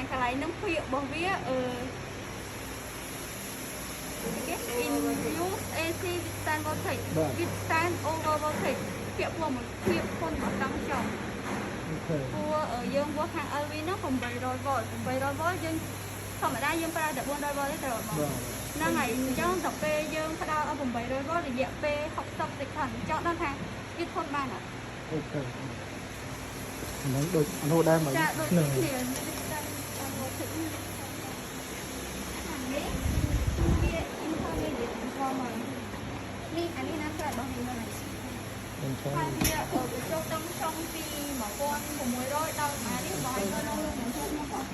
hàng cái này nó khuya bỏ vía get in use AC stand voltage with stand over voltage ពាក្យមួយភាពគុណរបស់តង់ចុងព្រោះយើងវាស់ខាង LV នោះ800 V 800 V យើងធម្មតាយើងប្រើតែ400 V ទេត្រូវបងហ្នឹងហើយអញ្ចឹងដល់ពេលយើងផ្ដល់ឲ្យ800 V រយៈពេល60 second ចង់ដឹងថាវាធន់បានអត់អូខេហ្នឹងដូចអនុដែរមកចាដូចគ្នានេះអានេះណាស្អាតរបស់នេះហ្នឹងហើយវាចូលតាមช่องពី1600ដល់អានេះបងឲ្យនៅក្នុងខ្ញុំមក